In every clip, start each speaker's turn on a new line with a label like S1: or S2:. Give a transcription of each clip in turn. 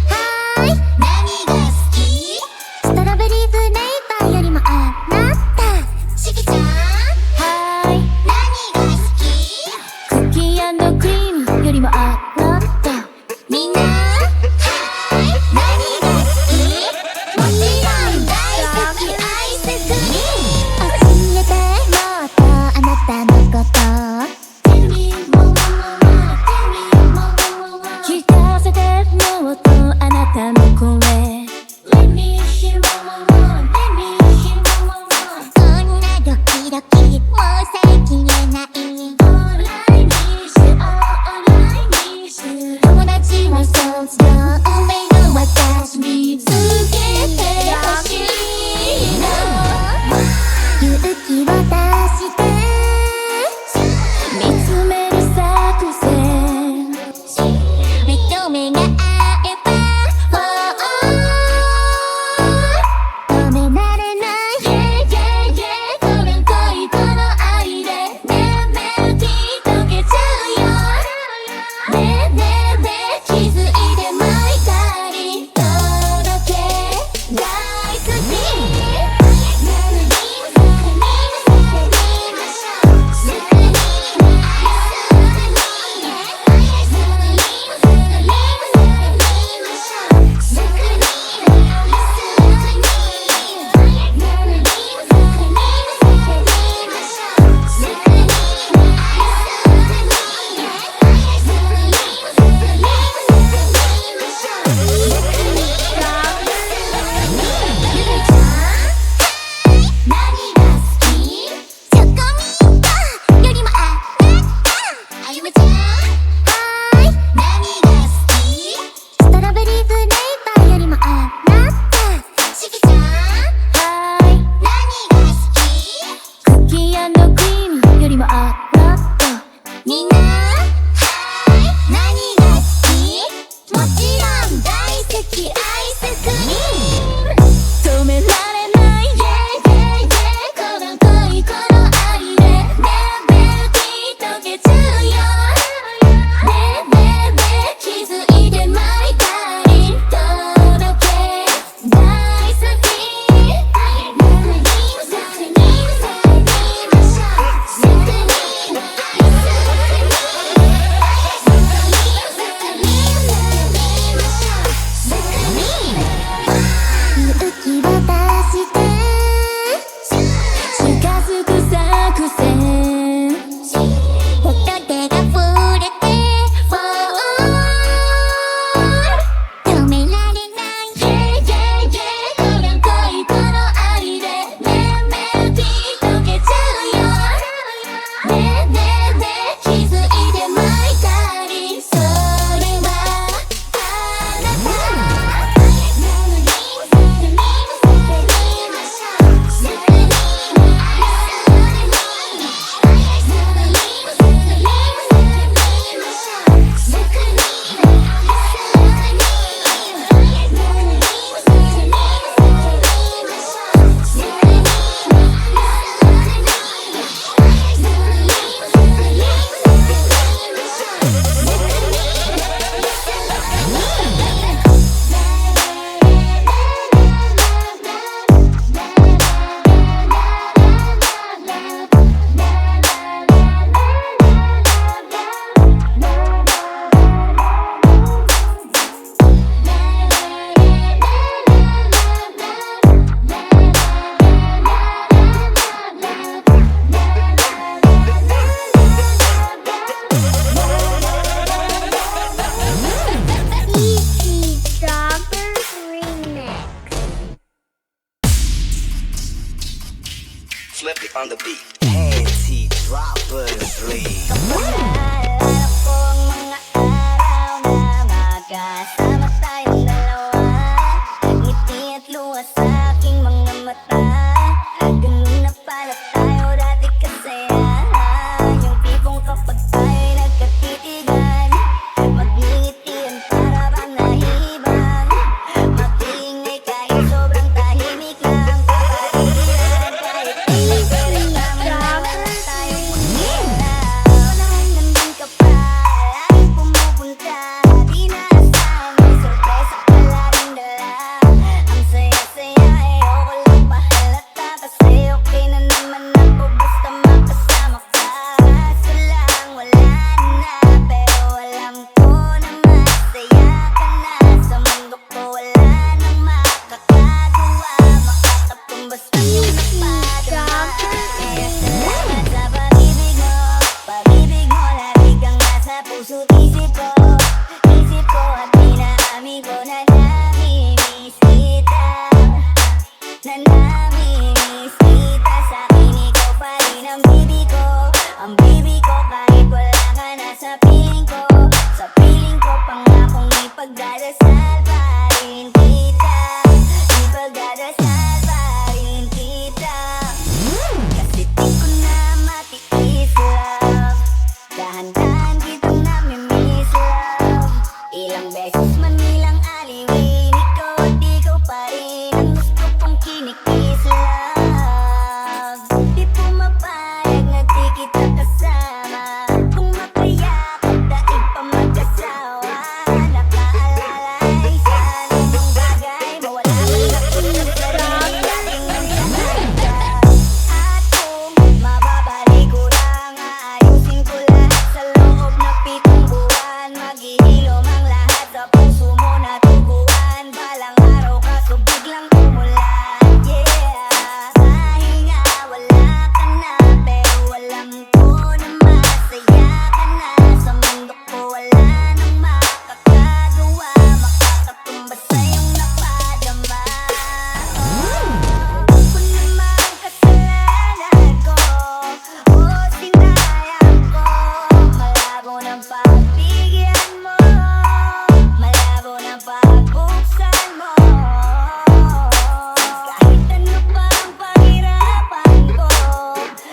S1: はい何が好き？ストロベリーフレーバーよりもあなたしきちゃんはい何が好き？クッキー&クリームよりもあなたみんなはい何が好き？もちろん大好きアイスクリーム教えてもっとあなたのこと Tell me more Tell me more 聞かせてもっとあなたの声 Let me hear more Let me hear more こんなドキドキもうさえ消えない All I miss All I miss 友達も卒業運命の私につけてほしいの勇気を出して見つめる作戦認めがあれば 止められない Yeah yeah yeah この恋この愛でねメロディー溶けちゃうよねえねえねえ気づいてまいたり届け大好き何が好き？チョコミントよりもあなたあゆむちゃんはい何が好き？ストロベリーフレーバーよりもあなたしきちゃんはい何が好き？クッキー&クリームよりもあなたみんなはい何が好き？もちろん大好きアイスクリーム止められない Yeah yeah yeah この恋この愛でねメロディー溶けちゃうよねえねえねえ気づいてまいたり届け大好き勇気を出して近づく作戦ほっか手が触れて 止められない Yeah yeah yeah この恋この愛でねメロディー溶けちゃうよねえねえねえ気づいてまいたりそれはあなた
S2: Flip it on the beat. Anti-droppers league.
S1: Naalala ko ang mga araw na magkasama tayong dalawa Ngiti at luha sa aking mga mata Ganun na pala tayo dati kasaya Yung tipong kapag tayo'y nagkatitigan Magngingitian para bang nahihibang Mag-iingay kahit sobrang tahimik lang Kapaligiran kahit hindi ka lang tayong mag-ilaw pa rin kita, ipagdadasal pa rin kita. Kasi di ko na matiis love, dahan-dahan kitang namimiss love. Ilang beses man nilang aliwin, ikaw at ikaw pa rin ang gusto kong kinikis love. Di pumapayag na di kita kasama, kung mapayakap daig pa mag-asawa. Nakaalalay sa anumang bagay, mawala man nakinig sa rin ating nagkakita. At kung mababalik ko lang, aayusin ko lahat sa loob na 7 buwan. Maghihilom ang lahat sa puso mo na tuguan. Balang araw kaso biglang umulan, yeah. Pahinga, wala ka na, pero alam ko na masaya ka na. Sa mundo ko wala nang makakagawa, makakatumbas sa iyong napadama. Kung naman kasalanan ko o sinayang ko, malabo ng pagbigyan mo, malabo ng pagbuksan mo. Kahit ano pa ang pahirapan ko,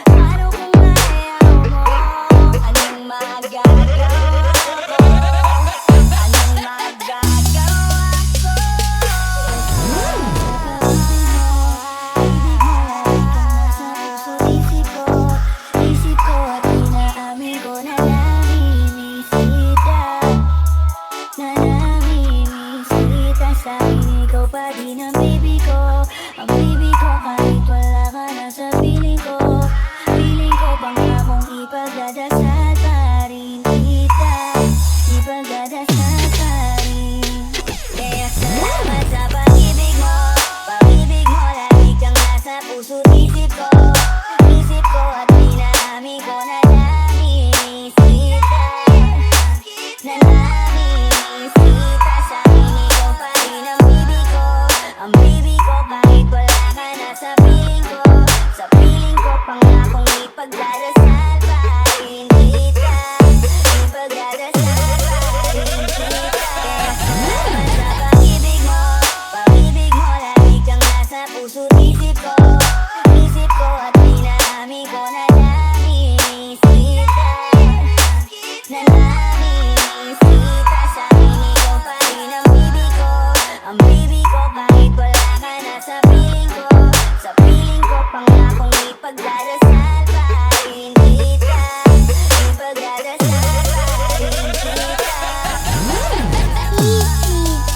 S1: ano kung ayaw mo? Anong magagawa ko? Anong magagawa ko? Isip ko at inaamin ko na namimiss kita, na namimiss kita. Sa akin ikaw pa din ang baby ko, ang baby ko. Kahit wala ka na sa piling ko, pangakong ipagdadasal pa rin kita, ipagdadasal pa rin. Kaya salamat sa pag-ibig mo, lagi kang nasa puso't isip ko at pinaamin ko na namimiss kita, na namimiss kita. Sa akin ikaw pa rin ang baby ko, kahit wala ka na sa piling ko, pangakong ipagdadasal pa rin kita, ipagdadasal pa rin kita. Kaya salamat sa pag-ibig mo, lagi kang nasa puso't isip ko at pinaamin ko na namimiss kita, na namimiss kita. Sa akin ikaw pa rin ang baby ko, kahit wala ka na sa piling ko, pangakong ipagdadasal pa rin kita, ipagdadasal pa rin kita.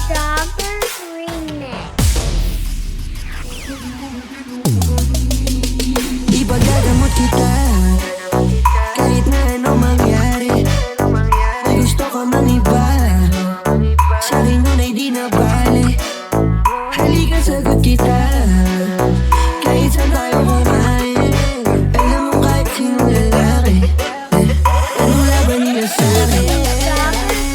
S1: Droppers Remix.
S2: Ipagdadamot kita, kahit na ano mangyari. Kung gusto ka mang iba, sa'kin nun ay di na bale. Halika sagot kita, kahit saan tayo kumain. Alam mo kahit sinong lalaki, anong laban nila sa'kin?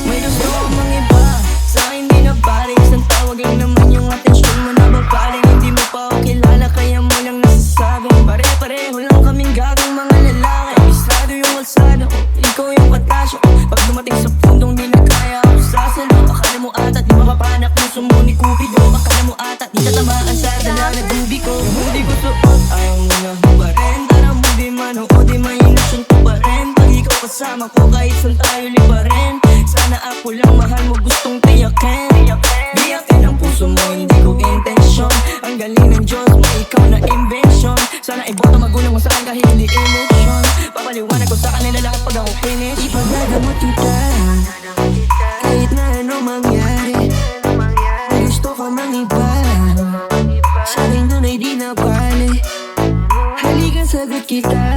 S2: May gusto ka mang iba, sa'kin di na bale. Isang tawag lang naman yung atensyon mo na babaling. Hindi mo pa ako kilala kaya mo lang nasasabi. Pare-pareho lang kaming gagang mga lalaki. Kabisado yung alsado ko, ikaw yung katasyo ko. Pag dumating sa pundong di na kaya ako sasalo. Akala mo ata di mapapanak puso mo ni Cupido. Akala mo ata di tatamaan sa dala na dubi ko. Kung di ko suot, ayaw mo na ba rin? Tara mo di man o di mainasyon ko pa rin. Pag ikaw kasama ko kahit saan tayo liba rin. Sana ako lang mahal mo gustong tiyakin. Biyakin ang puso mo hindi ko intensyon. Ang galing ng Diyos mo ikaw na invention. Sana iboto magulang mo sa'kin kahit hindi emosyon. Papaliwanag ko sa kanila lahat pag ako finish. Ipagdadamot kita, kahit na ano mangyari. Kung gusto ka mang iba, sa'kin nun ay di na bale. Halika sagot kita,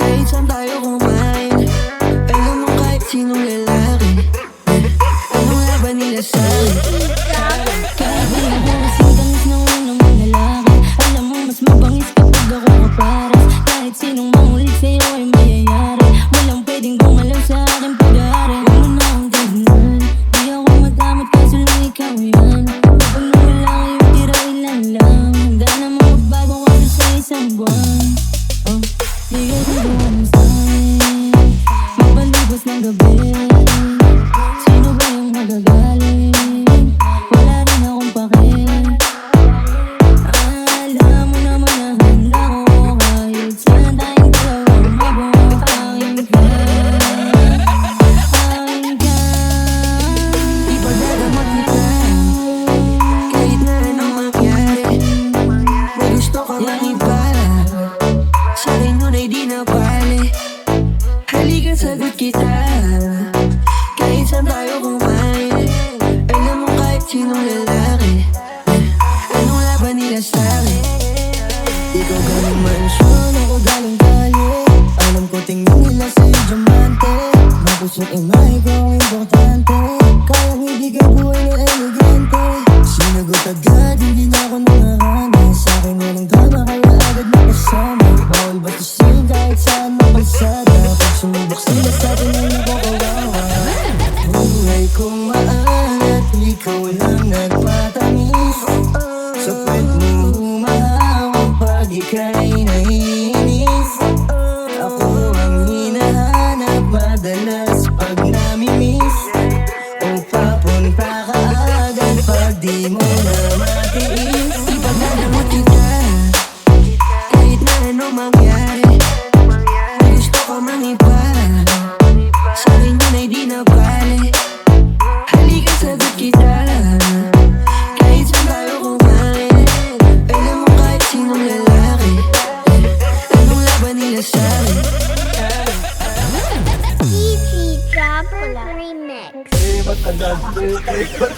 S2: kahit saan tayo kumain. Alam mo kahit sinong lalaki, anong laban nila sa'kin?
S3: Kahit di ako kasing tamis ng unang mga lalaki, alam mo mas mabangis kapag ako kaparas. Kahit sinong mangulit sa'yo ay mayayari, walang pwedeng gumalaw sa aking pag-aari. Huwag mo na akong tignan, di ako matamot kaso lang ikaw yan. Kapag nawala kayo tira ilan lang, handa namang magbago kaso sa isang buwan. Di ka tutuwa ng sa'kin, mapalibos ng gabi. Sino ba yung magagaling?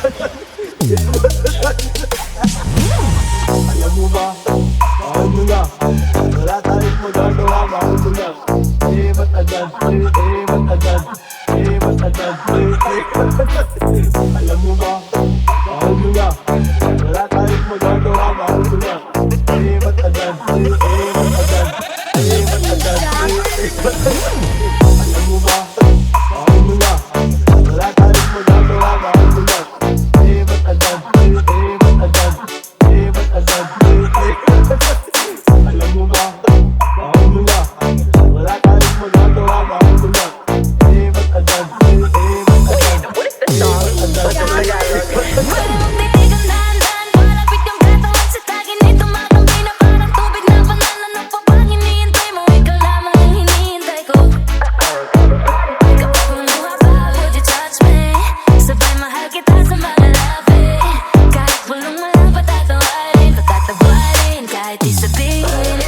S4: Alam mo ba, mahal mo na. Wala tayong magagawa, mahal mo na. Matagal, matagal, matagal, alam mo ba, mahal mo na. Wala tayong magagawa, mahal mo na. Matagal, matagal, matagal, alam mo ba, mahal mo na. Wala tayong magagawa, mahal mo na. Matagal, matagal, matagal, alam mo ba, mahal mo na. Wala tayong magagawa, mahal mo na. Matagal,
S1: Walang titigan dahan-dahan, palapit yung katawan sa tagin ay tumatambay na parang tubig na banal. Ano pa bang hinihintay mo? Ikaw lamang ang hinihintay ko. Kapag kumuha pa, would you touch me? Sabay mahal kita sa mga labi. Kahit bulong mo lang patatawarin, patatawarin, kahit di sabihin.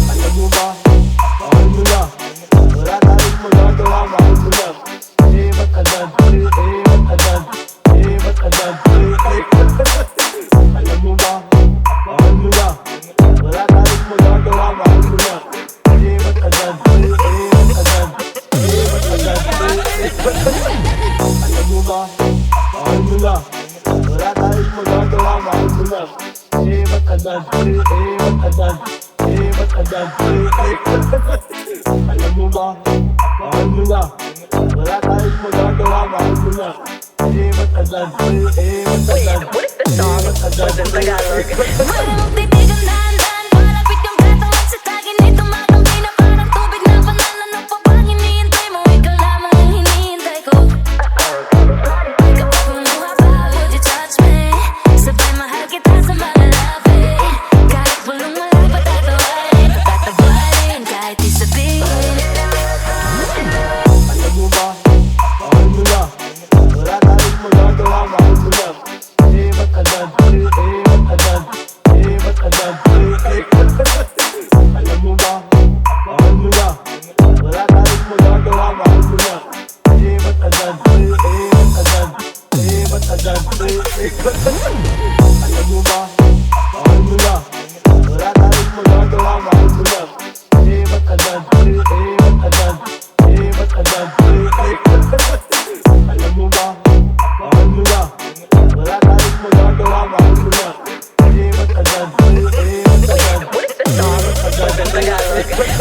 S4: alam mo ba, mahal mo na. Wala tayong magagawa, mahal mo na. Matagal, matagal, matagal, alam mo ba, mahal mo na. Wala tayong magagawa, mahal mo na. Matagal, matagal, matagal, alam mo ba, mahal mo na. Wala tayong magagawa, mahal mo na. Matagal, matagal, matagal, alam mo ba, mahal mo na. Wala tayong magagawa, mahal mo na. Matagal, matagal, matagal,
S1: Walang titigan dahan-dahan, palapit yung katawan sa tagin ay tumatambay na parang tubig na banal. Ano pa bang hinihintay mo? Ikaw lamang ang hinihintay ko. Kapag kumuha pa, would you touch me? Sabay mahal kita sa mga labi. Kahit bulong mo lang patatawarin, patatawarin, kahit di sabihin.
S4: alam mo ba, mahal mo na. Wala tayong magagawa, mahal mo na. Matagal, matagal, matagal, alam mo ba, mahal mo na. Wala tayong magagawa, mahal mo na. Matagal, matagal, matagal, alam mo ba, mahal mo na. Wala tayong magagawa, mahal mo na. Matagal, matagal, matagal, alam mo ba, mahal mo na. Wala tayong magagawa, mahal mo na. Matagal, matagal,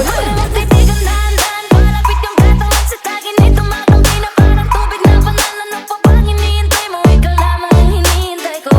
S1: Walang titigan dahan-dahan, palapit yung katawan sa tagin ay tumatambay na parang tubig na banal. Ano pa bang hinihintay mo? Ikaw lamang ang hinihintay ko.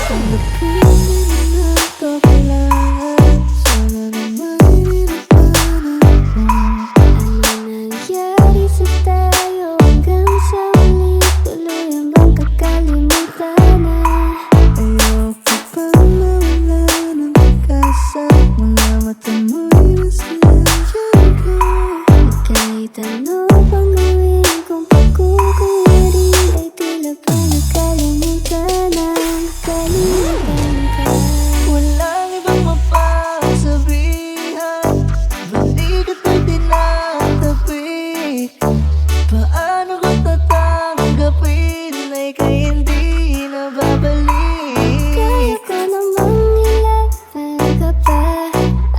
S2: Tanggapin mo na to kailangan. Sana naman inilapanan mo.
S1: Ano nangyari sa tayo hanggang sa huli? Tuluyan bang kakalimutan na?
S2: Ayoko pang mawala ng pag-asa. Mga mata mo'y masayang ko.
S1: Kahit ano pang gawin kung pagkukuwari ay tila ba nakalimutan na. Kalimutan ka.
S2: Walang ibang mapagsabihan. Balik at may tinatabi. Paano ko tatanggapin ay kay hindi na babalik?
S1: Kaya ko namang ilaban ka pa.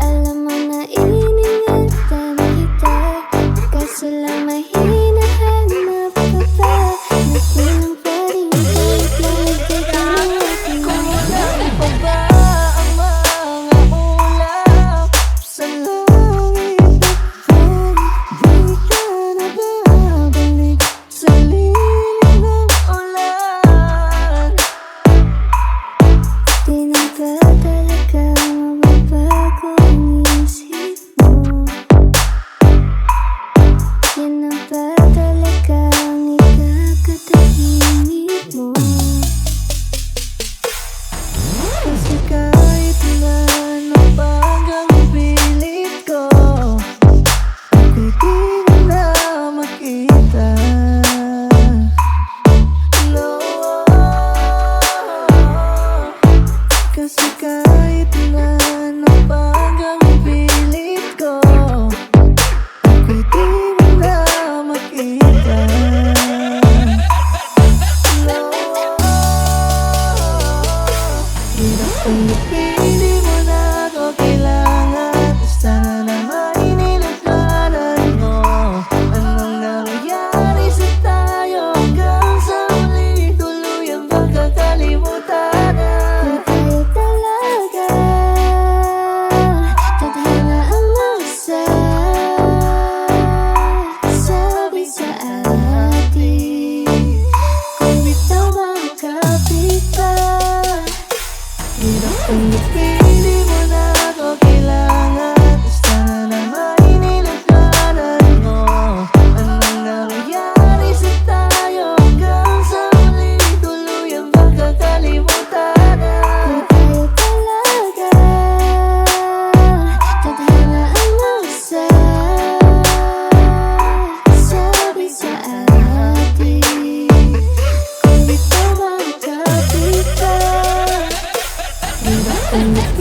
S1: Alam mo na iningatan kita. Kaso lang may hinahanap ka pa. Nagbilang pa rin kahit lagi ka natin.
S2: Kulang pa ba ang mga ulap sa langit at buwan? Di ka na babalik sa lilim ng ulan.
S1: Di na ba talaga mababago ang isip mo? Yan na ba talaga ang ikakatahimik mo?
S2: Kasi kahit na ano pang gawing pilit ko, ako'y di mo na makita. No. Kasi kahit na ano pang gawing pilit ko, ako'y di mo na makita. No. Hirap tanggapin, di mo na ako kailangan. Sana naman inilaklaran mo. Anong nangyari sa tayo hanggang sa huli? Tuluyan bang kakalimutan na?
S1: Kung tayo talaga tadhana ang magsasabi sa atin, kung bitaw makapit pa.
S2: Hirap tanggapin, di mo na ako kailangan. Sana naman inilaklaran mo. Anong nangyari sa tayo hanggang sa huli? Tuluyan bang kakalimutan na?
S1: Kung tayo talaga tadhana ang magsasabi sa atin, kung bitaw makapit pa.
S2: Hirap tanggapin,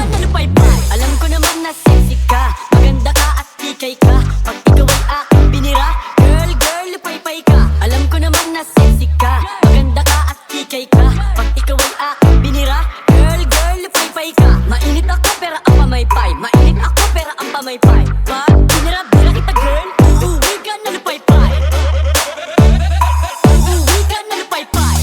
S3: ka na lupay-pay. Alam ko naman na sexy ka, maganda ka at tikay ka. Pag ikaw ay aking binira, girl, girl, lupay-pay ka. Alam ko naman na sexy ka, maganda ka at tikay ka. Pag ikaw ay aking binira, girl, girl, lupay-pay ka. Mainit ako pero ang pamaypay, mainit ako pero ang pamaypay. Pag binira-bira kita girl, uuwi ka na lupay-pay. Uuwi ka na lupay-pay.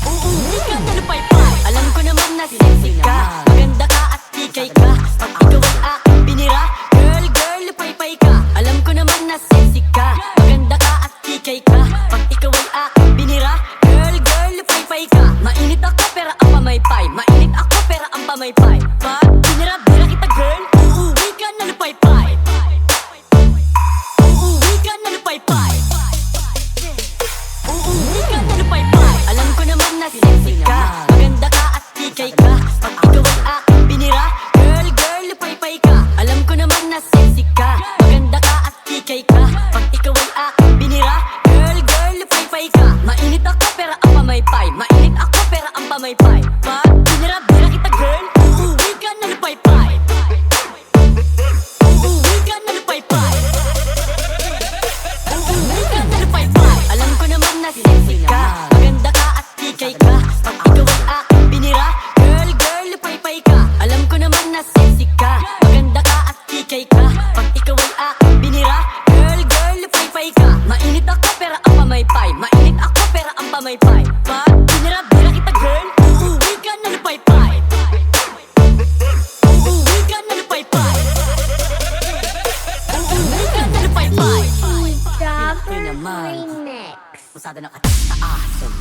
S3: Uuwi ka na lupay-pay. Alam ko naman na sexy ka, maganda ka at tikay ka. Pag ikaw ay aking binira, girl, girl, lupay-pay ka. Alam ko naman na sexy ka, maganda ka at tikay ka. Pag ikaw ay aking binira, girl, girl, lupay-pay ka. Mainit ako pero ang pamaypay, mainit ako pero ang pamaypay. Pag binira-bira kita girl, uuwi ka na lupay-pay. Uuwi ka na lupay-pay. Uuwi ka na lupay-pay. Alam ko naman na sexy ka, maganda ka at tikay ka. Pag ikaw ay aking binira, girl, girl, lupay-pay ka. Alam ko naman na sexy ka, maganda ka at tikay ka. Pag ikaw ay aking binira, girl, girl, lupay-pay ka. Mainit ako pero ang pamaypay, mainit ako pero ang pamaypay. Pag binira-bira kita girl, uuwi ka na lupay-pay. Uuwi ka na lupay-pay. Uuwi ka na lupay-pay. Alam ko naman na sexy ka, maganda ka at tikay ka. Pag ikaw ay aking binira, girl, girl, lupay-pay ka. Alam ko naman na sexy ka, maganda ka at tikay ka. Pag ikaw ay aking binira, girl, girl, lupay-pay ka. Mainit ako pero ang pamaypay, mainit ako pero ang pamaypay. Pag binira-bira kita girl, uuwi ka na lupay-pay. Uuwi ka na lupay-pay. Uuwi ka na lupay-pay.
S1: Dabber
S3: naman.
S1: Remix.
S3: Masada na kataasan.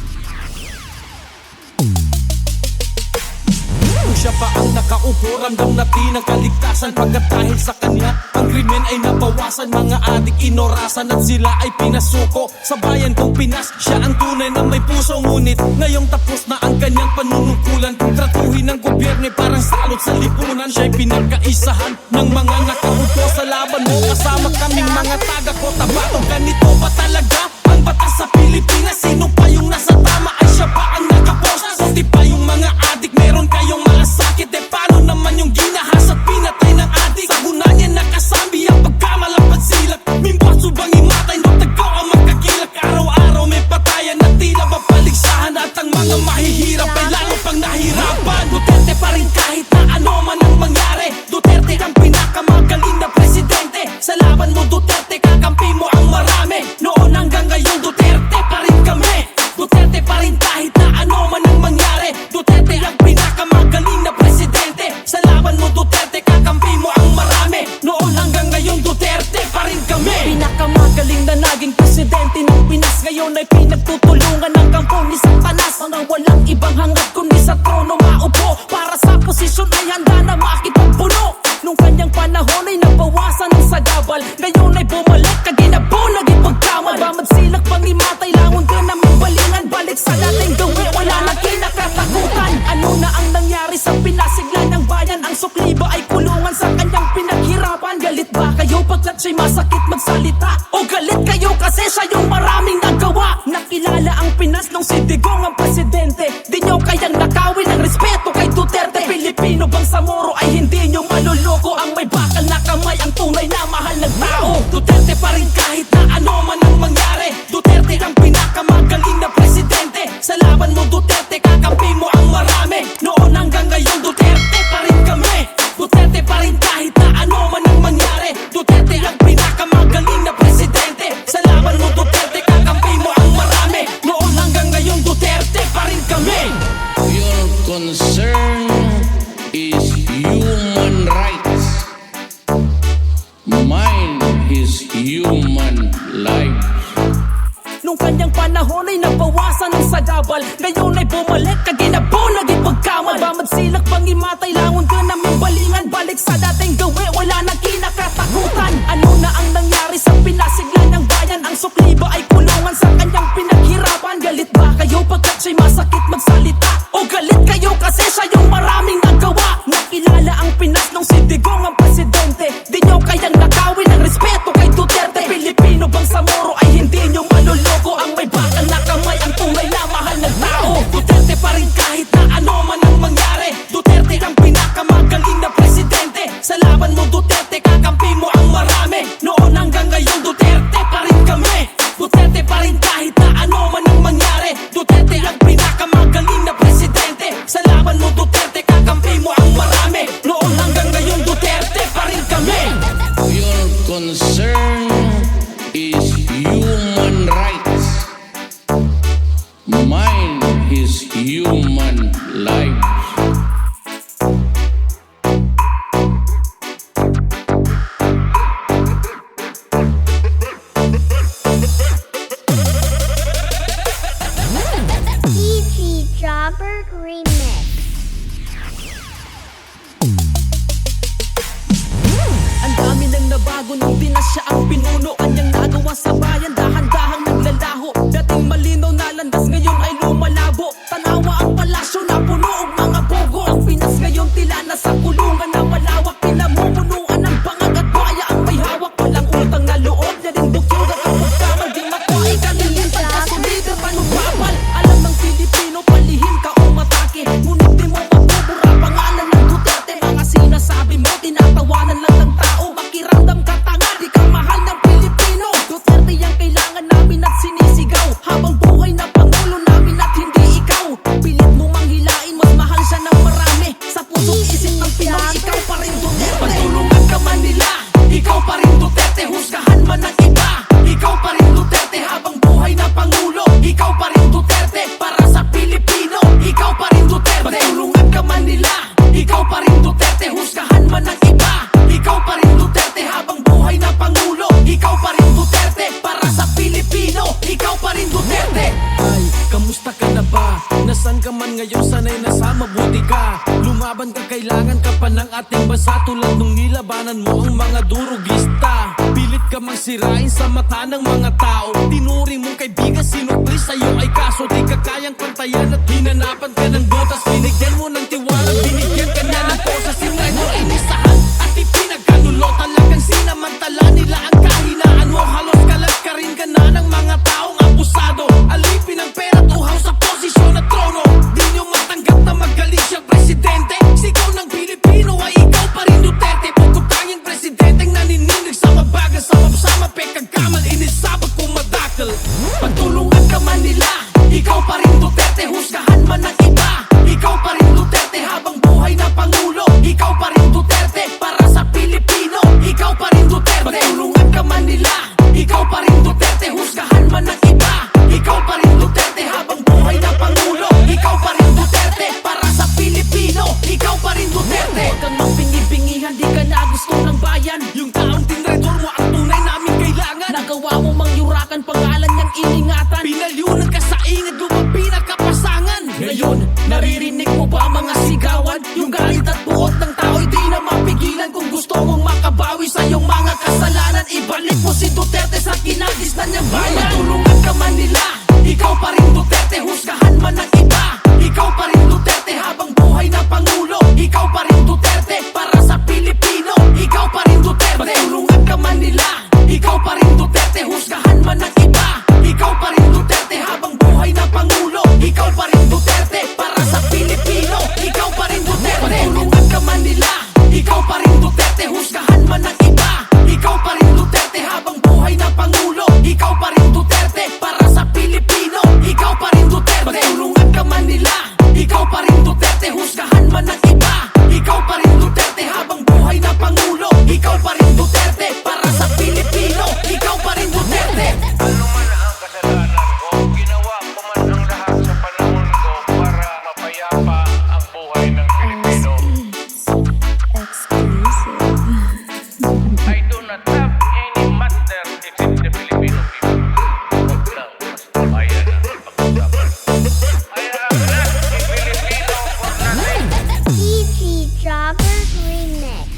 S5: Kung siya pa ang nakaupo, ramdam natin ang kaligtasan. Pagkat dahil sa kanya, ang krimen ay nabawasan. Mga adik inorasan at sila ay pinasuko. Sa bayan kong Pinas, siya ang tunay na may puso. Ngunit ngayong tapos na ang kanyang panunungkulan. Kung tratuhin ng gobyerno ay parang salot sa lipunan. Siya'y pinagkaisahan ng mga nakaupo sa laban mo. Kasama kaming mga taga-Cotabato. Ganito ba talaga ang batas sa Pilipinas? Sino pa yung nasa tama ay siya pa ang nakapost? Kunti pa yung mga adik, meron kayong malasakit. Eh paano naman yung ginahas at pinatay ng adik? Sa hunanya nakasambi ang pagkamalapad silak. Mimbaso bang imatay, no tagaw ang magkakilak. Araw-araw may patayan na tila ba paligsahan. At ang mga mahihirap ay lalo pang nahirapan. Duterte pa rin kahit na ano man ang mangyari. Duterte ang pinakamagaling na presidente. Sa laban mo Duterte, kakampi mo ang marami. Noon hanggang ngayon Duterte pa rin kami. Duterte pa rin kahit na ano man ang mangyari. Duterte ang pinakamagaling na presidente. Sa laban mo Duterte, kakampi mo ang marami. Noon hanggang ngayon Duterte pa rin kami. Pinakamagaling na naging presidente ng Pinas. Ngayon ay pinagtutulungan ng kampong ni Satanas. Mga walang ibang hangad kundi sa trono maupo. Para sa posisyon ay handa na makipagpuno. Nung kanyang panahon ay nabawasan ng sagabal. Ngayon ay bumalik kaginabo, naging pagkamal. Bamad silak pang imatay, langon ka na may balingan. Balik sa dating gawin, wala na kinakatakutan. Ano na ang nangyari sa pinasigla ng bayan? Ang sukli ba ay kulungan sa kanyang pinaghirapan? Galit ba kayo pagkat siya'y masakit magsalita? O galit kayo kasi siya yung maraming nagawa? Nakilala ang Pinas nung si Digong ang presidente. Di nyo kayang nakawin ang respeto kay Duterte. Pilipino bang sa Moro ay hindi nyo maluloko? Ang may bakal na kamay, ang tunay na mahal ng tao. Duterte pa rin kahit na ano man ang mangyari. Duterte ang pinakamagaling na presidente. Sa laban mo Duterte, kakampi mo ang marami. Noon hanggang ngayon Duterte pa rin kami. Duterte pa rin kahit na ano man ang mangyari. Duterte ang pinakamagaling na presidente. Sa laban mo Duterte, kakampi mo ang marami. Noon hanggang ngayon Duterte pa rin kami.
S6: Your concern is human rights. Mine is human lives.
S3: Nung kanyang panahon ay nabawasan ng sagabal. Ngayon ay bumalik kaginabo, naging pagkamal. Bamad silak pang imatay, langon ka na may balingan. Balik sa dating gawi, wala na kinakatakutan. Ano na ang nangyari sa pinasigla ng bayan? Ang sukli ba ay kulungan sa kanyang pinaghirapan? Galit ba kayo pagkat siya'y masakit magsalita? O galit kayo kasi siya yung maraming nagawa? Nakilala ang Pinas nung si Digong ang presidente. Di nyo kayang nakawin ang respeto kay Duterte. Pilipino bang sa Moro ay hindi nyo maluloko? Ang may bakal na kamay, ang tunay na mahal ng tao. Duterte pa rin kahit na ano man ang mangyari. Duterte ang
S5: lumaban ka, kailangan ka pa ng ating bansa. Tulad nung nilabanan mo ang mga durugista. Pilit ka mang sirain sa mata ng mga tao. Tinuring mong kaibigan, sinukli sa'yo ay kaso. Di ka kayang pantayan at hinanapan ka ng botas. Binigyan mo ng tiwala, binigyan ka niya ng posas. Sinay mo inisahan at ipinagkanulo. Talagang sinamantala nila ang kahinaan mo. Halos kalat ka rin ka na ng mga taong abusado. Alipin ang pera, tuhaw sa posisyon at trono. Di nyo matanggap na magaling siyang presidente. Sigaw ng Pilipino ay ikaw pa rin Duterte. Bukod tanging presidenteng nanininig sa mabagal. Sama-sama pekagkamal, inisabag kung madakal. Pagtulungan ka man nila, ikaw pa rin Duterte. Husgahan man ng iba, ikaw pa rin Duterte. Habang buhay na Pangulo, ikaw pa rin Duterte. Para sa Pilipino, ikaw pa rin Duterte. Pagtulungan ka man nila, ikaw pa rin Duterte. Husgahan man ng iba, ikaw pa rin Duterte. Habang buhay na Pangulo, ikaw pa rin Duterte. Para sa Pilipino, ikaw pa rin Duterte. Huwag kang magbingi-bingihan, di ka na gusto ng bayan. Yung taong tinredor mo ang tunay namin kailangan. Nagawa mo mang yurakan, pangalan niyang iningatan. Pinalyunan ka sa ingad, lumapi na kapasangan. Ngayon, naririnig mo ba mga sigawan? Yung galit at buot ng tao'y di na mapigilan. Kung gusto mong makabawi sa iyong mga kasalanan, ibalik mo si Duterte sa kinagis na niyang bayan. Tulungan ka man nila, ikaw pa rin Duterte. Husgahan man ng iba, ikaw pa rin Duterte. Habang buhay na Pangulo, ikaw pa rin Duterte. Para sa Pilipino, ikaw pa rin Duterte. Pagtulungan ka man nila, ikaw pa rin Duterte. Husgahan man ng iba, ikaw pa rin Duterte. Habang buhay na Pangulo, ikaw pa rin Duterte. Para sa Pilipino, ikaw pa rin Duterte. Pagtulungan ka man nila, ikaw pa rin Duterte. Husgahan man ng iba, ikaw pa rin Duterte. Habang buhay na Pangulo, ikaw pa rin Duterte. Para sa Pilipino, ikaw pa rin Duterte. Pagtulungan ka man nila, ikaw pa rin Duterte. Husgahan man ng iba, ikaw pa rin Duterte. Habang buhay na Pangulo, ikaw pa rin Duterte. Para sa Pilipino, ikaw pa rin Duterte.
S7: Ano man ang kasalanan ko, ginawa ko man ang lahat sa panahon ko para mapayapa ang buhay ng Pilipino. I do not have any master except the Filipino people. Huwag lang, basta bayan ang pag-usapan. I am not a Filipino for nothing.
S1: EP Jobbers Remix.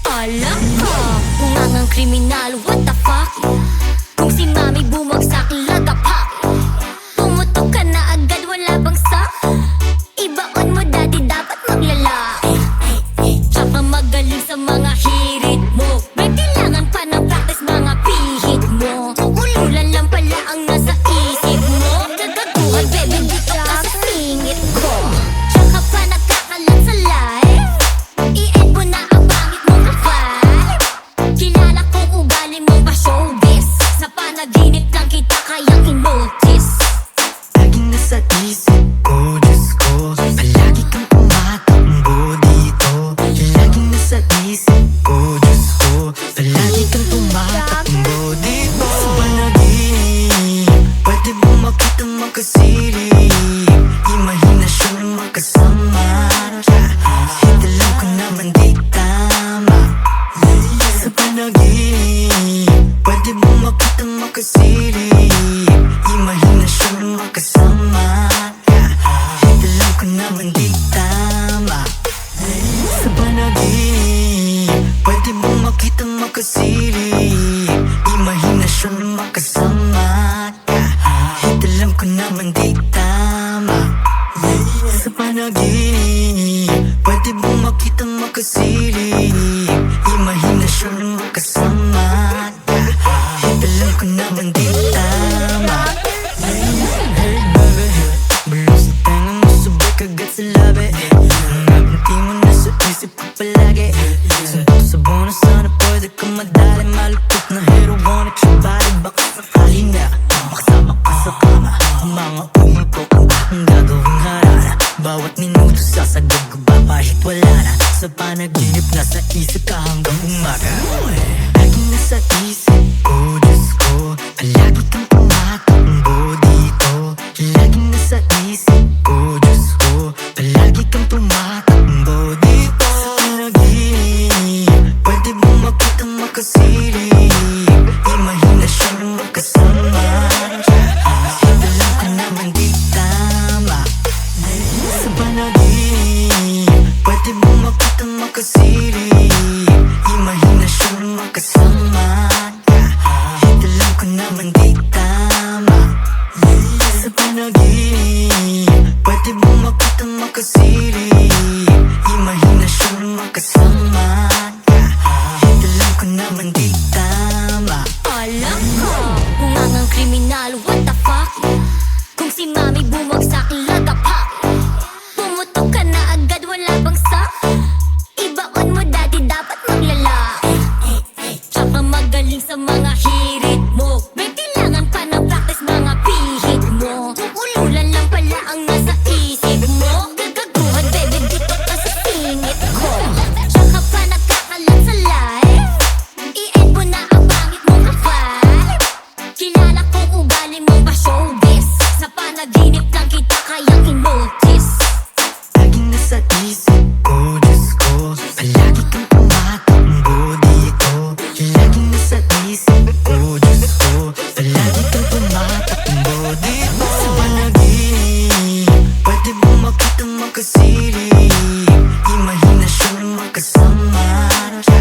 S3: Alam ko, kung ang kriminal, what the fuck? Kung si mami bumagsak, lagapak. Pumutok ka na agad, wala bang sak? Ibaon mo dati, dapat maglalaki. Tsaka magaling sa mga hirit mo. May kailangan pa ng practice, mga pihit mo. Ululan lang pala ang nasa isip mo. Kagaguhan, bebe, dito ka sa singit ko. Tsaka pa nakakalat sa live. I-end mo na ang pangit mong vibe. Kilala kong ugali mo pa showbiz. Sa panaginip lang kita kayang i-notice.
S2: Laging nasa isip ko, Diyos ko. Palagi kang tumatakbo dito. Laging nasa isip ko, Diyos ko. Palagi kang tumatakbo dito. Sa panaginip, pwede bang makitang makasilip? Imahinasyon makasama ka. Alam ko naman di tama. Sa panaginip, pwede bang makitang makasilip? Imahinasyon makasama ka. Alam ko naman di tama. Sa panaginip, pwede bang makitang makasilip? Imahinasyon makasama ka. Alam ko naman di tama. Sa panaginip, pwede bang makitang makasilip? Imahinasyon makasama ka. Alam ko naman di tama. Hey baby, bulong sa tenga mo, sabay kagat sa labi. Ang abinti mo nasa isip ko palagi. Suntok sa bonus, sana pwede ka madali. Malupit na heroonic sa body, baka sakali na makasama ka sa kama. Ang mga umul ko kung ang gagawing harana. Bawat minuto sasagad ko ba kahit wala na. Sa panaginip nasa isip ka hanggang umaga. Laging nasa isip ko, Diyos ko. Palagi kang tumatakbo dito. Laging nasa isip ko, Diyos ko. Palagi kang tumatakbo dito. Sa panaginip, pwede bang makitang makasilip? Imahinasyon makasama ka. Alam ko naman di tama. makasilip, imahinasyon makasama ka. Alam ko naman di tama.
S1: Alam ko, kung ang kriminal, what the fuck? Kung si mami bumagsak, lagapak. Pumutok ka na agad, wala bang sak? Ibaon mo dati, dapat maglalaki. Tsaka magaling sa mga hirit mo. May kailangan pa ng practice, mga pihit mo. Ululan lang pala ang nasa isip mo. Gagaguhan, baby, dito ka sa singit ko. Tsaka pa nakakalat sa life. I-end mo na ang pangit mong ka-vibe. Kilala kong ugali mo ba showbiz? Sa panaginip lang kita kayang i-notice.
S2: Laging nasa isip ko, Diyos ko, palagi kang tumatakbo dito. Laging nasa isip ko, Diyos ko, palagi kang tumatakbo dito. Sa panaginip, pwede mo makita makasilip, imahinasyon makasama ka.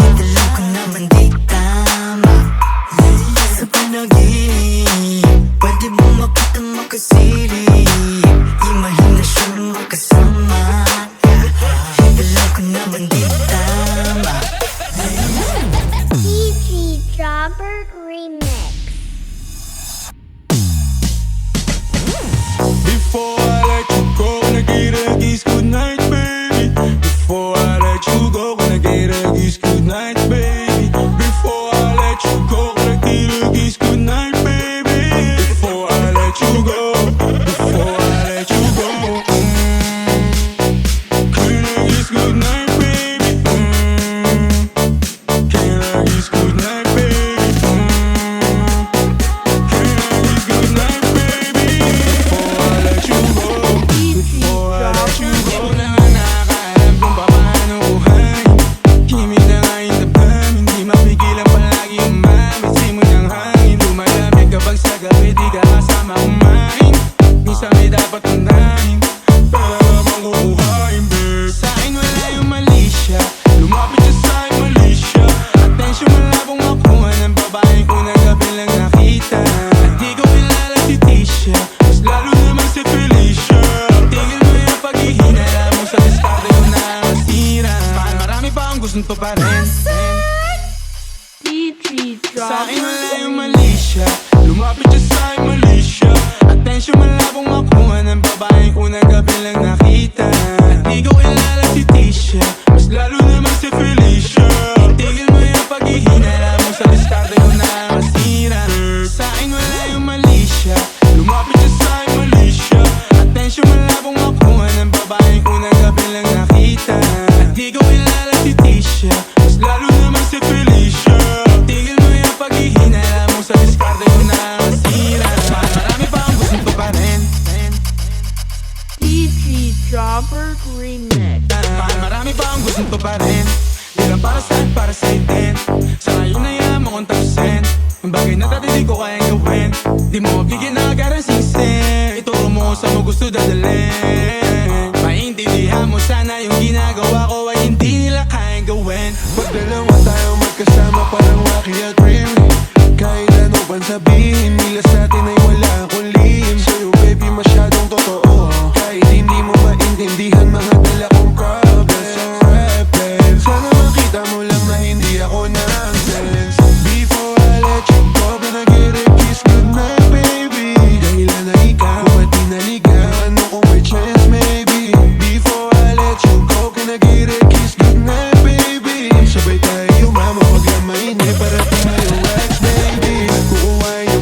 S2: Alam ko naman di tama. Sa panaginip, pwede mo makita makasilip, imahinasyon makasama ka. Alam ko naman di tama.
S1: PG Jobber Remix.
S8: Before I let you go, when I get a kiss, good night, baby. Before I let you go, when I get a kiss, good night, baby. Before I let you go, when I get a kiss, good night, baby. Before I let you go, before I let you go, can I kiss good night, baby? Can I kiss good night, baby? Can I kiss good night, baby? Before I let you go, before I let you go. Nakakaalam kung paano buhay. Himig na nga yung damdamin, hindi mapigilan palagi umamit. Simoy ng hangin, lumalamig kapag sa gabi di ka kasama kumain. Minsan may dapat undahin, pero habang kukuhain, babe. Sa'kin wala yung mali siya, lumapit siya sa'kin mali siya. Atensyon malabong makuha ng babaeng unang gabi lang nakita. At di ko kilala si Tisha, mas lalo naman si Felicia. Tigil mo yung paghihinala mo sa diskarte ko na masira. Marami pa akong gustong tuparin. Sa'kin wala yung mali siya, lumapit siya sa'kin mali siya. Atensyon malabong makuha ng babaeng unang gabi lang nakita. At di ko kilala si Tisha, mas lalo naman si Felicia. Tigil mo yung paghihinala mo sa diskarte ko na masira. Sa'kin wala yung mali siya, lumapit siya sa'kin mali siya. Atensyon malabong makuha ng babaeng unang gabi lang nakita. At di ko kilala si Tisha, mas lalo naman si Felicia. Tigil mo yung paghihinala mo sa diskarte ko na masira. Marami pa akong gustong tuparin.
S9: PG Jobber Remix.
S8: Marami pa akong gustong tuparin. Di lang para sa'kin, para sa'yo din. Sa ngayon na yan mo kung tapusin yung bagay na dati di ko kayang gawin. Di mo mabigyan na agad ang singsing. Ituro mo kung saan mo gusto dadalhin. Maintindihan mo sana yung ginagawa ko ay hindi nila kayang gawin.
S4: Pag dalawa tayo magkasama parang Rocky at Remy. Kahit ano pang sabihin nila sa'tin ay wala akong lihim. Sa'yo baby masyadong totoo, kahit hindi mo maintindihan mga dala kong problems. So rebel, sana makita mo lang na hindi ako nonsense. Before I let you go, can I get a kiss goodnight, baby? Dahilan na ikaw, ba't di naligaw? Ano kung may chance, maybe? Before I let you go, can I get a kiss goodnight, baby? Sabay tayo mama, wag lang mainip, parating na yung ex, baby. Kukuhain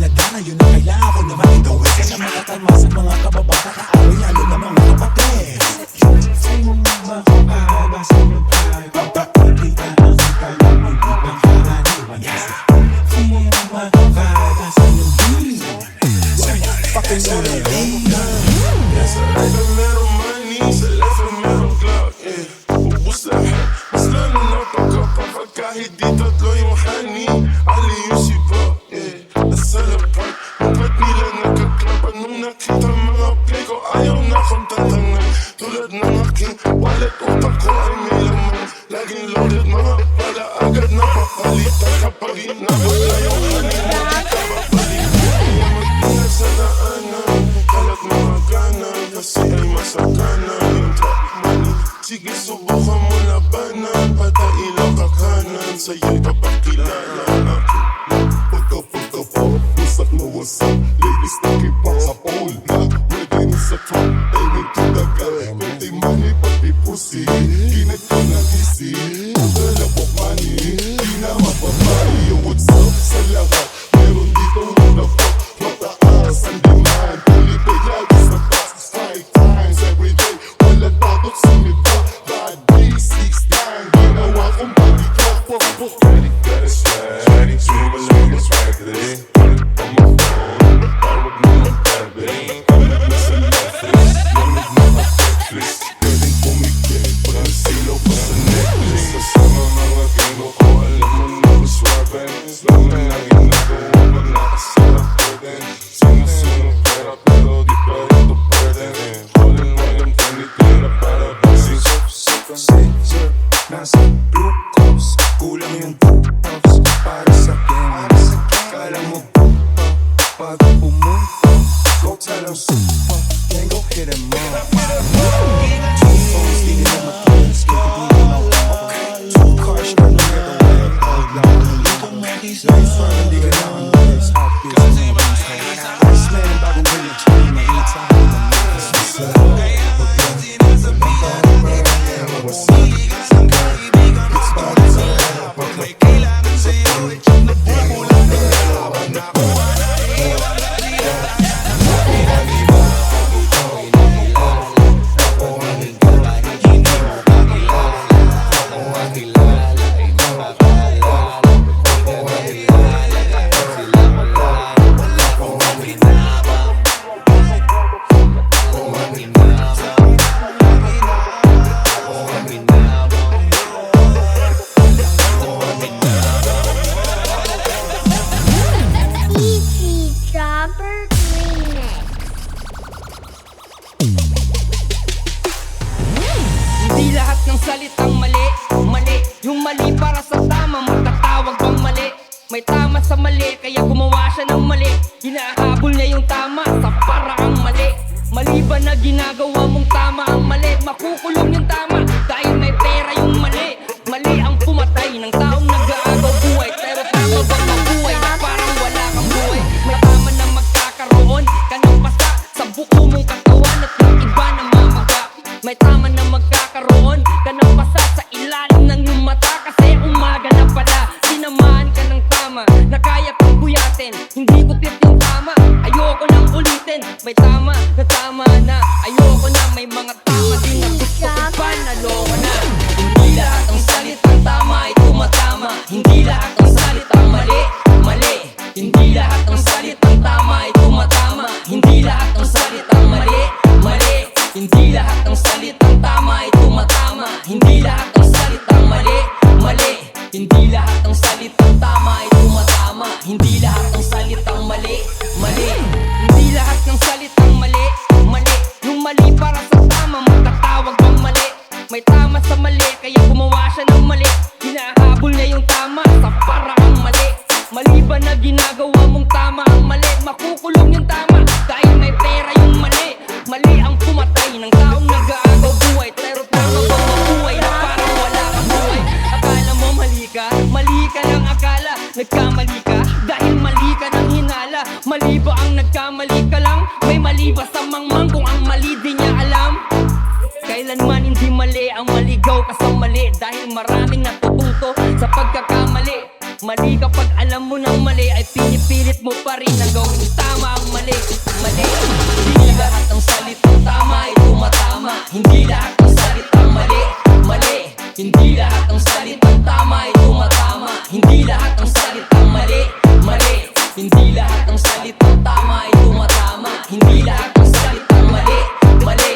S10: pinagdana, yun ang kailangan ko na maitawid. Sa mga kalmas at mga kababata, kaaway lalo na mga kapatid. Sa'yo mo makakaba sa lupay, papakita ang kaya mo ibang karaniwan. Sa'yo mo makakaba sa lupay, fucking money.
S8: Yes, I like a little money, sa left a little Glock, yeah. Ubus lahat, mas lalo na pagkapakag kahit di tatlo yung honey. Ali yung sipa, yeah. Nasa lapag, ba't nila nagkaklap? Anong nakita mga play ko? Ayaw na akong tatangan. Tulad ng aking wallet, utak ko ay may laman. Laging loaded, mga pala agad napapalitan. Kapag inabala yung honey, hindi ka babalik. Kaya mag-ingat sa daanan, kalat mga ganan, kasi ay masakana. Yung traffic money, sige subukan mo labanan. Patailaw ka kanan, sa'yo'y papakilala akin. Pagka po, wasak na wasak. Ladies na kipak sa pole, black, ready na sa truck. Aiming to the gun, pwede money, pati pussy. Kinit ko na easy, pagkalabok money. Di na mapapay, yo what's up sa lahat. Meron dito muna po, mataas ang demand. Pulipay lagi sa taas, 5 times every day. Walang takot sumita, bad B69. Ginawa kong body clock, ready, got a swag. Summa lang yung swag today. Put it on my phone, tawag mo ang tablet. Palit na sa Netflix, lamig na ang Netflix. Pwedeng pumikit, pag nasilaw pa sa necklace. Kasama mga gino ko, alam mo na maswagan. Lang na lagi nagawa pag nakasarap ko din. Sinusunod pera pero di pa ito pwede. All in all ang tinitira para basing
S10: Sir, nasa blue cups, kulang yung 2 puffs para sa game. Kala mo pag pumunta, go tell them super, then go hit them up. 2 phones, di nila matulis, okay, 2 cars, you're gonna get away. Life firm, hindi kailangan this hot business. Ice man, bagong village, nakita ko na makasisa.
S1: Easy Jumper Remix.
S11: Hindi lahat ng salitang mali, mali. Yung mali para sa tama, matatawag bang mali? May tama sa mali, kaya gumawa siya ng mali. Hinahabol niya yung tama sa paraang mali. Mali ba na ginagawa mong tama ang mali? Makukulong yung tama dahil may pera yung mali. Mali ang pumatay ng taong nag-aagaw buhay. Pero tama bang mabuhay na parang wala kang buhay? May tama na magkakaroon ka ng pasa sa buko mong katawan at yung iba na mamaga. May tama na magkakaroon ka ng pasa sa ilalim ng iyong mata kasi umaga na pala. Sinamahan ka ng tama na kaya pang buyatin. Hindi ko tip yung tama, ayoko nang ulitin. May tama na, ayoko na. May mga tama din na gusto ko pa, naloko na. Hindi lahat ng salitang tama ay tumatama. Hindi lahat ng salitang mali, mali. Hindi lahat ng salitang tama ay tumatama. Hindi lahat ng salitang mali, mali. Hindi lahat ng salitang tama ay tumatama. Hindi lahat ng salitang mali, mali. Hindi lahat ng salitang tama ay tumatama. Hindi lahat ng salitang mali, mali. Hindi lahat ng salitang mali, mali. Yung mali para sa tama, matatawag bang mali? May tama sa mali, kaya gumawa siya ng mali. Hinahabol niya yung tama sa paraang mali. Mali ba na ginagawa mong tama ang mali? Makukulong yung tama dahil may pera yung mali. Mali ang pumatay ng taong nag-aagaw buhay. Pero tama bang mabuhay na parang wala kang buhay? Akala mo mali ka lang akala. Nagkamali ka dahil mali ka ng hinala. Mali ba ang nagkamali ka lang? May mali ba sa mangmang kung ang mali di niya alam? Kailanman hindi mali ang maligaw ka sa mali. Dahil maraming natututo sa pagkakamali. Mali kapag alam mo ng mali ay pinipilit mo pa rin na gawin tama ang mali. Mali, hindi lahat ng salitang tama ay tumatama. Hindi lahat ng salitang mali, mali. Hindi lahat ng salitang tama ay tumatama. Hindi lahat ng salitang mali, mali. Hindi lahat ng salitang tama ay tumatama. Hindi lahat ng salitang mali, mali.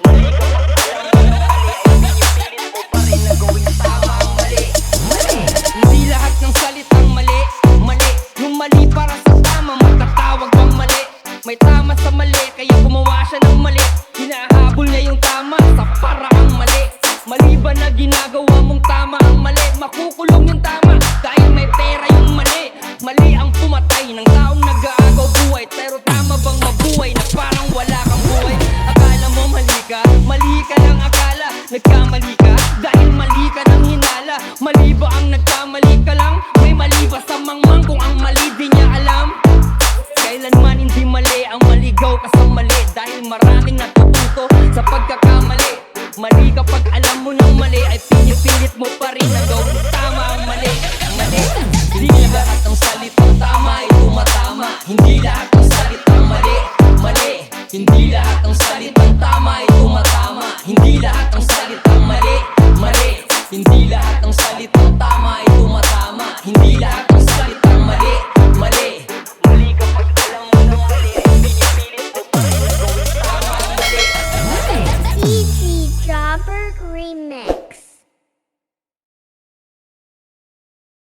S11: Mali kapag alam mo ng mali ay pinipilit mo pa rin na gawin tama ang mali, mali. Hindi lahat ng salitang mali, mali. Yung mali para sa tama, matatawag bang mali? May tama sa mali, kaya gumawa siya ng mali. Hinahabol niya yung tama sa paraang mali. Mali ba na ginagawa mong tama ang mali? Makukulong yung tama dahil may pera yung mali. Mali ang pumatay ng taong nag-aagaw buhay. Pero tama bang mabuhay na parang wala kang buhay? Akala mo mali ka lang akala. Nagkamali ka dahil mali ka ng hinala. Mali ba ang nagkamali ka lang? May mali ba sa mangmang kung ang mali di niya alam? Kailanman hindi mali ang maligaw ka sa mali. Dahil maraming natututo sa pagkakamali. Mali kapag alam mo ng mali ay pinipilit mo pa rin na gawin tama ang mali, mali. Hindi lahat ng salitang tama ay tumatama. Hindi lahat